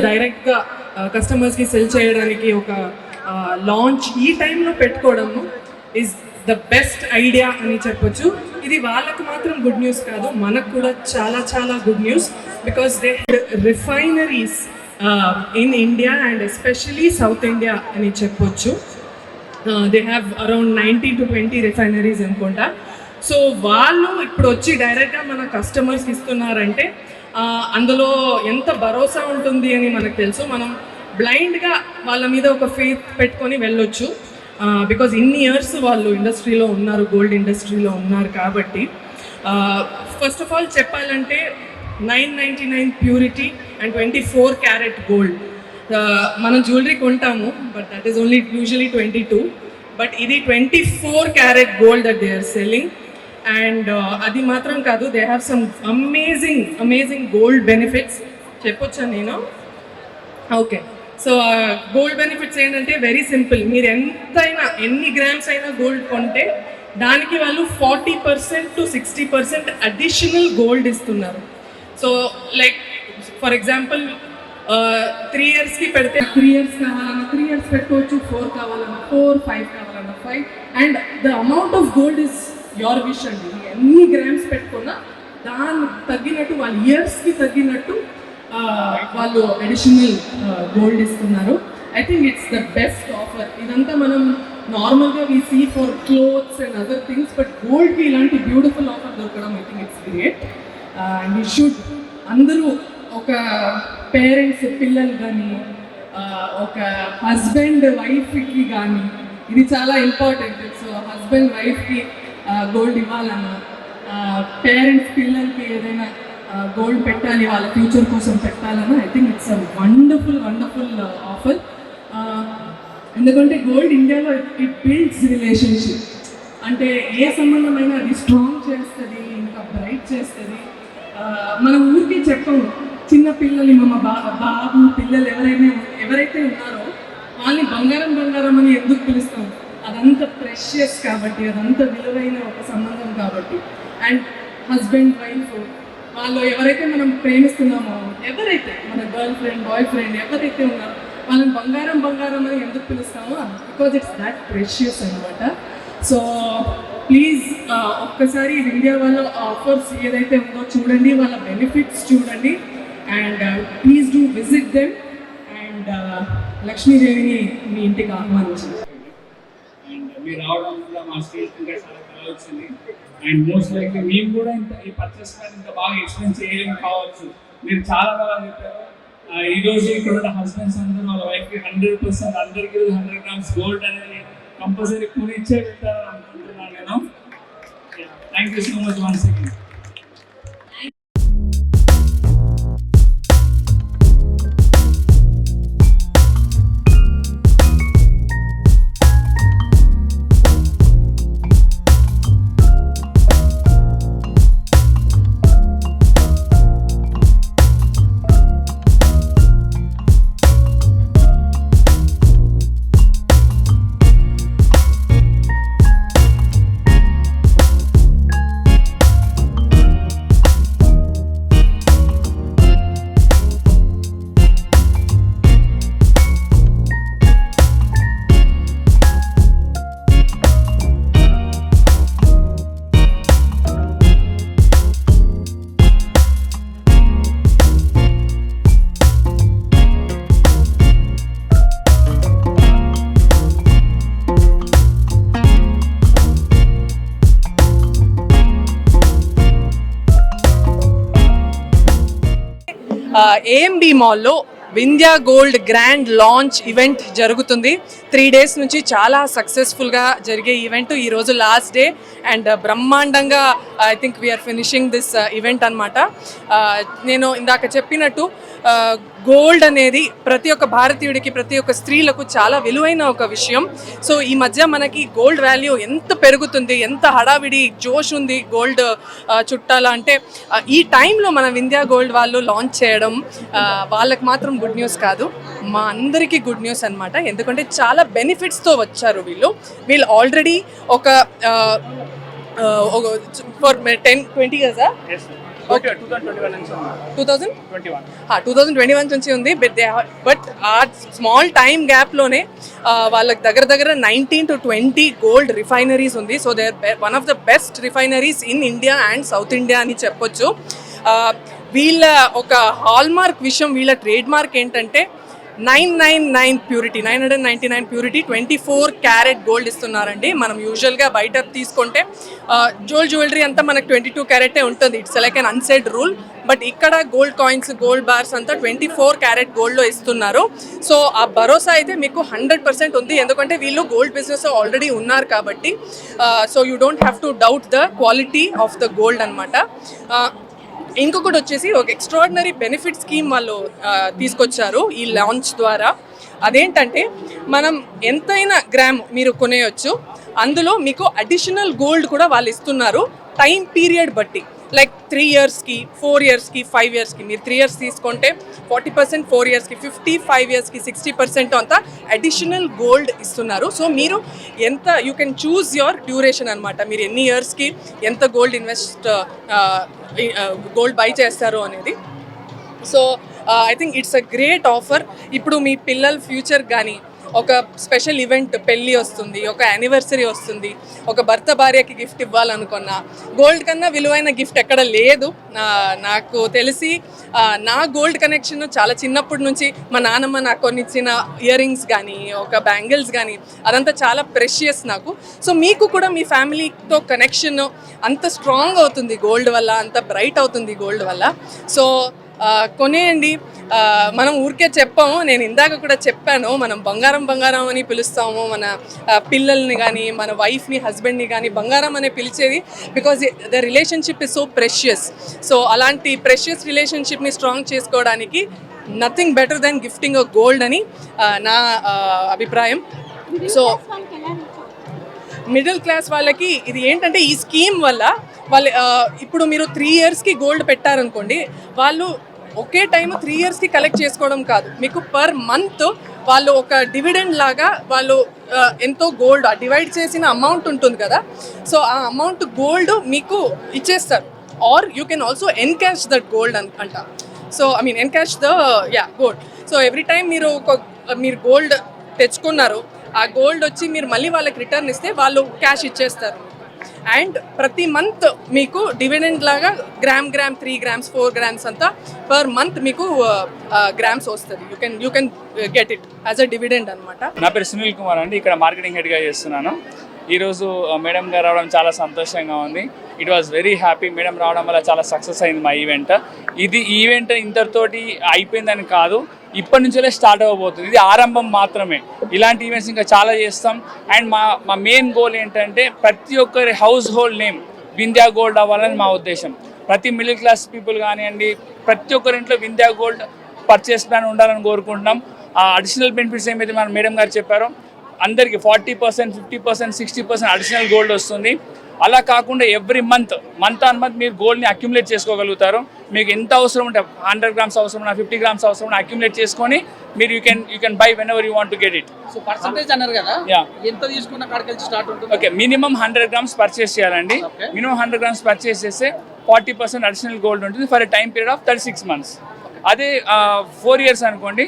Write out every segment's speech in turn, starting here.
డైరెక్ట్గా కస్టమర్స్కి సెల్ చేయడానికి ఒక లాంచ్ ఈ టైంలో పెట్టుకోవడము ఈజ్ ద బెస్ట్ ఐడియా అని చెప్పొచ్చు. ఇది వాళ్ళకు మాత్రం గుడ్ న్యూస్ కాదు, మనకు కూడా చాలా చాలా good news. Because they refineries in India and especially south India అని చెప్పొచ్చు. They have around 19 to 20 refineries అనుకుంటా. సో వాళ్ళు ఇప్పుడు వచ్చి డైరెక్ట్గా మన కస్టమర్స్కి ఇస్తున్నారంటే అందులో ఎంత భరోసా ఉంటుంది అని మనకు తెలుసు. మనం బ్లైండ్గా వాళ్ళ మీద ఒక ఫెయిత్ పెట్టుకొని వెళ్ళొచ్చు. బికాజ్ ఇన్ని ఇయర్స్ వాళ్ళు ఇండస్ట్రీలో ఉన్నారు, గోల్డ్ ఇండస్ట్రీలో ఉన్నారు కాబట్టి. ఫస్ట్ ఆఫ్ ఆల్ చెప్పాలంటే 999 ప్యూరిటీ అండ్ 24 క్యారెట్ గోల్డ్. మనం జ్యువెలరీ కొంటాము, but that is only usually 22, but ఇది 24 carat gold that they are selling. And అది మాత్రం కాదు, they have some amazing gold benefits. చెప్పొచ్చా నేను? ఓకే. సో గోల్డ్ బెనిఫిట్స్ ఏంటంటే వెరీ సింపుల్. మీరు ఎన్ని గ్రామ్స్ అయినా గోల్డ్ కొంటే దానికి వాళ్ళు 40% to 60% అడిషనల్ గోల్డ్ ఇస్తున్నారు. సో లైక్ ఫర్ ఎగ్జాంపుల్ 3 yearsకి పెడితే 3 years కావాలన్నా 3 years పెట్టుకోవచ్చు, 4 కావాలన్నా 4, 5 కావాలన్నా 5. And the amount of gold is your wish అండి. ఎన్ని గ్రామ్స్ పెట్టుకున్నా దానికి తగ్గినట్టు వాళ్ళ ఇయర్స్కి తగ్గినట్టు వాళ్ళు అడిషనల్ గోల్డ్ ఇస్తున్నారు. I think it's the best offer. ఇదంతా మనం నార్మల్గా we see for clothes and other things, but గోల్డ్కి ఇలాంటి బ్యూటిఫుల్ ఆఫర్ దొరకడం I think it's great. And you should అందరూ ఒక పేరెంట్స్ పిల్లలు కానీ ఒక హస్బెండ్ వైఫ్కి కానీ ఇది చాలా ఇంపార్టెంట్. సో హస్బెండ్ వైఫ్కి గోల్డ్ ఇవ్వాలన్నా, పేరెంట్స్ పిల్లలకి ఏదైనా గోల్డ్ పెట్టాలి వాళ్ళ ఫ్యూచర్ కోసం పెట్టాలన్నా I think it's a wonderful offer. ఎందుకంటే గోల్డ్ ఇండియాలో ఇట్ బిల్డ్స్ రిలేషన్షిప్. అంటే ఏ సంబంధమైనా అది స్ట్రాంగ్ చేస్తుంది, ఇంకా బ్రైట్ చేస్తుంది. మనం ఊరికే చెప్పము, చిన్న పిల్లలు బాబు పిల్లలు ఎవరైతే ఉన్నారో వాళ్ళని బంగారం అని ఎందుకు పిలుస్తాం? అదంత ప్రెషియస్ కాబట్టి, అదంత విలువైన ఒక సంబంధం కాబట్టి. అండ్ హస్బెండ్ వైఫ్ వాళ్ళు ఎవరైతే మనం ప్రేమిస్తున్నామో, ఎవరైతే మన గర్ల్ ఫ్రెండ్ బాయ్ ఫ్రెండ్ ఎవరైతే ఉన్నారో వాళ్ళని బంగారం అని ఎందుకు పిలుస్తామో, బికాజ్ ఇట్స్ దాట్ ప్రెషియస్ అనమాట. సో ప్లీజ్ ఒక్కసారి ఇండియా వాళ్ళ ఆఫర్స్ ఏదైతే ఉందో చూడండి, వాళ్ళ బెనిఫిట్స్ చూడండి. And please do visit them. And లక్ష్మీదేవిని మీ ఇంటికి ఆహ్వానించండి. అండ్ మీరు రావడం వల్ల మా స్టేజ్ ఇంకా చాలా కళ వచ్చింది. అండ్ మోస్ట్ లైక్లీ మేము కూడా ఈ పర్చేస్ ఇంత బాగా ఎక్స్ప్లెయిన్ చేయలేము కావచ్చు. మీరు చాలా బాగా చెప్పారు. ఈరోజు ఇక్కడ ఉన్న హస్బెండ్స్ అందరూ వాళ్ళ వైఫ్కి 100% అందరికీ 100 grams గోల్డ్ అనేది కంపల్సరీ కొనిచ్చే పెట్టారని అనుకుంటున్నాను నేను. Thank you so much once again. AMB మాల్లో Vindhya gold grand launch event జరుగుతుంది. 3 days నుంచి చాలా సక్సెస్ఫుల్గా జరిగే ఈవెంట్. ఈరోజు లాస్ట్ డే అండ్ బ్రహ్మాండంగా I think we are finishing this event అనమాట. నేను ఇందాక చెప్పినట్టు గోల్డ్ అనేది ప్రతి ఒక్క భారతీయుడికి, ప్రతి ఒక్క స్త్రీలకు చాలా విలువైన ఒక విషయం. సో ఈ మధ్య మనకి గోల్డ్ వాల్యూ ఎంత పెరుగుతుంది, ఎంత హడావిడి జోష్ ఉంది గోల్డ్ చుట్టాల అంటే, ఈ టైంలో మన వింధ్యా గోల్డ్ వాళ్ళు లాంచ్ చేయడం వాళ్ళకి మాత్రం గుడ్ న్యూస్ కాదు, మా అందరికీ గుడ్ న్యూస్ అనమాట. ఎందుకంటే చాలా బెనిఫిట్స్తో వచ్చారు వీళ్ళు ఆల్రెడీ ఒక ఫర్ 10-20 years ఓకే 2021 నుంచి ఉంది. 2021 నుంచి ఉంది. బట్ ఆ స్మాల్ టైమ్ గ్యాప్లోనే వాళ్ళకి దగ్గర 19 to 20 గోల్డ్ రిఫైనరీస్ ఉంది. So they are one of the best refineries in India and south India అని చెప్పొచ్చు. వీళ్ళ ఒక హాల్మార్క్ విషయం, వీళ్ళ ట్రేడ్ మార్క్ ఏంటంటే 999 ప్యూరిటీ, 999 ప్యూరిటీ, 24 క్యారెట్ గోల్డ్ ఇస్తున్నారండి. మనం యూజువల్గా బయట తీసుకుంటే జ్యువెలరీ అంతా మనకు 22 క్యారెటే ఉంటుంది. It's like an unsaid rule. But ఇక్కడ గోల్డ్ కాయిన్స్, గోల్డ్ బార్స్ అంతా 24 క్యారెట్ గోల్డ్లో ఇస్తున్నారు. సో ఆ భరోసా అయితే మీకు 100% ఉంది, ఎందుకంటే వీళ్ళు గోల్డ్ బిజినెస్ ఆల్రెడీ ఉన్నారు కాబట్టి. So you don't have to doubt the quality of the gold అనమాట. ఇంకొకటి వచ్చేసి ఒక ఎక్స్ట్రాడినరీ బెనిఫిట్ స్కీమ్ వాళ్ళు తీసుకొచ్చారు ఈ లాంచ్ ద్వారా. అదేంటంటే మనం ఎంతైనా గ్రామ్ మీరు కొనేయచ్చు, అందులో మీకు అడిషనల్ గోల్డ్ కూడా వాళ్ళు ఇస్తున్నారు టైం పీరియడ్ బట్టి. లైక్ 3 yearsకి, 4 yearsకి, 5 yearsకి. మీరు 3 years తీసుకుంటే 40%, 4 yearsకి 50%, 5 yearsకి 60% అంతా అడిషనల్ గోల్డ్ ఇస్తున్నారు. సో మీరు ఎంత you can choose your duration అనమాట. మీరు ఎన్ని ఇయర్స్కి ఎంత గోల్డ్ గోల్డ్ బై చేస్తారు అనేది. So I think it's a great offer. ఇప్పుడు మీ పిల్లల ఫ్యూచర్ కానీ ఒక స్పెషల్ ఈవెంట్, పెళ్ళి వస్తుంది, ఒక యానివర్సరీ వస్తుంది, ఒక భర్త భార్యకి గిఫ్ట్ ఇవ్వాలనుకున్నా గోల్డ్ కన్నా విలువైన గిఫ్ట్ ఎక్కడ లేదు. నాకు తెలిసి నా గోల్డ్ కనెక్షన్ చాలా చిన్నప్పటి నుంచి మా నాన్నమ్మ నాకు కొన్ని ఇచ్చిన ఇయర్ రింగ్స్ కానీ, ఒక బ్యాంగిల్స్ కానీ, అదంతా చాలా ప్రెషియస్ నాకు. సో మీకు కూడా మీ ఫ్యామిలీతో కనెక్షన్ అంత స్ట్రాంగ్ అవుతుంది గోల్డ్ వల్ల, అంత బ్రైట్ అవుతుంది గోల్డ్ వల్ల. సో కొనేయండి. మనం ఊరికే చెప్పాము, నేను ఇందాక కూడా చెప్పాను, మనం బంగారం అని పిలుస్తాము మన పిల్లల్ని కానీ, మన వైఫ్ని, హస్బెండ్ని కానీ బంగారం అనే పిలిచేది because the relationship is so precious. So అలాంటి ప్రెషియస్ రిలేషన్షిప్ని స్ట్రాంగ్ చేసుకోవడానికి nothing better than gifting a gold అని నా అభిప్రాయం. సో మిడిల్ క్లాస్ వాళ్ళకి ఇది ఏంటంటే ఈ స్కీమ్ వల్ల వాళ్ళు ఇప్పుడు మీరు 3 yearsకి గోల్డ్ పెట్టారనుకోండి, వాళ్ళు ఒకే టైం 3 yearsకి కలెక్ట్ చేసుకోవడం కాదు, మీకు పర్ మంత్ వాళ్ళు ఒక డివిడెండ్ లాగా వాళ్ళు ఎంతో గోల్డ్ డివైడ్ చేసిన అమౌంట్ ఉంటుంది కదా, సో ఆ అమౌంట్ గోల్డ్ మీకు ఇచ్చేస్తారు. Or you can also encash that gold అంట. So I mean encash the gold. So every time మీరు గోల్డ్ తెచ్చుకున్నారు, ఆ గోల్డ్ వచ్చి మీరు మళ్ళీ వాళ్ళకి రిటర్న్ ఇస్తే వాళ్ళు క్యాష్ ఇచ్చేస్తారు. అండ్ ప్రతి మంత్ మీకు డివిడెండ్ లాగా గ్రామ్ 3 grams 4 grams అంతా పర్ మంత్ మీకు గ్రామ్స్ వస్తుంది. You can get it as a dividend అనమాట. నా పేరు సునీల్ కుమార్ అండి, ఇక్కడ మార్కెటింగ్ హెడ్గా చేస్తున్నాను. ఈరోజు మేడం గారు రావడం చాలా సంతోషంగా ఉంది. It was very happy. Madam రావడం వల్ల చాలా సక్సెస్ అయింది మా ఈవెంట్. ఇది ఈవెంట్ ఇంతటితోటి అయిపోయిందని కాదు, ఇప్పటి నుంచే స్టార్ట్ అవ్వబోతుంది. ఇది ఆరంభం మాత్రమే. ఇలాంటి ఈవెంట్స్ ఇంకా చాలా చేస్తాం. అండ్ మా మెయిన్ గోల్ ఏంటంటే ప్రతి ఒక్కరి house hold name Vindhya gold అవ్వాలని మా ఉద్దేశం. ప్రతి మిడిల్ క్లాస్ పీపుల్ కానివ్వండి, ప్రతి ఒక్కరి ఇంట్లో వింధ్యా గోల్డ్ పర్చేస్ ప్లాన్ ఉండాలని కోరుకుంటున్నాం. ఆ అడిషనల్ బెనిఫిట్స్ ఏమైతే మన మేడం గారు చెప్పారో అందరికీ 40%, 50%, 60% అడిషనల్ గోల్డ్ వస్తుంది. అలా కాకుండా ఎవ్రీ మంత్ ఆన్ మంత్ మీరు గోల్డ్ని అక్యుములేట్ చేసుకోగలుగుతారు. మీకు ఎంత అవసరం ఉంటే 100 grams అవసరం, 50 grams అవసరం అక్యుములేట్ చేసుకొని మీరు you can buy when ever you want to get it. So percentage అన్నారు కదా, ఎంత తీసుకున్న కాడికి స్టార్ట్ ఉంటుంది? ఓకే, మినిమం 100 grams పర్చేస్ చేయాలండి. మినిమం 100 grams పర్చేస్ చేస్తే 40% అడిషనల్ గోల్డ్ ఉంటుంది for a time period of 36 months. అదే 4 years అనుకోండి,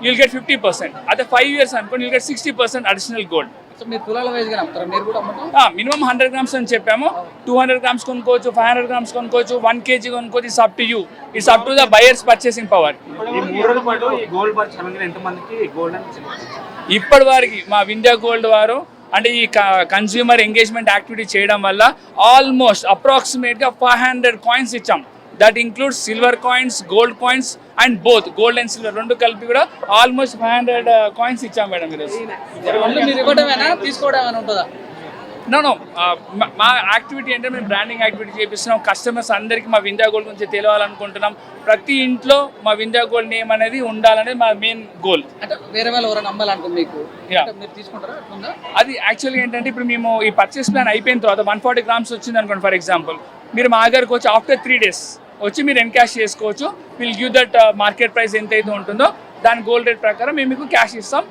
you'll get 50%. అదే 5 years అనుకోండి, you'll get 60% additional gold. So మీరు తులాల వైజ్గా అమ్ముతారా? మీరు కూడా అమ్ముతారా? మినిమం 100 grams అని చెప్పాము. 200 grams కొనుక్కోవచ్చు, 500 grams కొనుక్కోవచ్చు, 1 kg కొనుక్కోవచ్చు. It's up to you, it's up to the buyers purchasing power. ఇప్పటి వరకు మా వింధ్యా గోల్డ్ వారు అంటే ఈ కన్స్యూమర్ ఎంగేజ్మెంట్ యాక్టివిటీ చేయడం వల్ల ఆల్మోస్ట్ అప్రాక్సిమేట్గా 500 coins ఇచ్చాం. That includes silver coins, gold coins and both gold and silver రెండు కలిపి కూడా ఆల్మోస్ట్ 500 coins ఇచ్చాం మేడం ఈరోజు. మీరు ఇవ్వడమేనా, తీసుకోవడం ఏమైనా ఉంటుందా? నో మా యాక్టివిటీ అంటే మేము బ్రాండింగ్ యాక్టివిటీ చేపిస్తున్నాం. కస్టమర్స్ అందరికీ మా వింధ్యా గోల్డ్ గురించి తెలియాలనుకుంటున్నాం. ప్రతి ఇంట్లో మా వింధ్యా గోల్డ్ నేమ్ అనేది ఉండాలనేది మా మెయిన్ గోల్. అంటే వేరే వాళ్ళు ఎవరైనా నమ్మాలనుకుంది మీకు, మీరు తీసుకుంటారా? అది యాక్చువల్గా ఏంటంటే ఇప్పుడు మేము ఈ పర్చేస్ ప్లాన్ అయిపోయిన తర్వాత 140 grams వచ్చింది అనుకోండి ఫర్ ఎగ్జాంపుల్, మీరు మా దగ్గరకు వచ్చి ఆఫ్టర్ 3 days వచ్చి మీరు ఎన్కాష్ చేసుకోవచ్చు. Will give that market price ఎంతైతే ఉంటుందో దాని గోల్డ్ రేట్ ప్రకారం మేము మీకు క్యాష్ ఇస్తాం.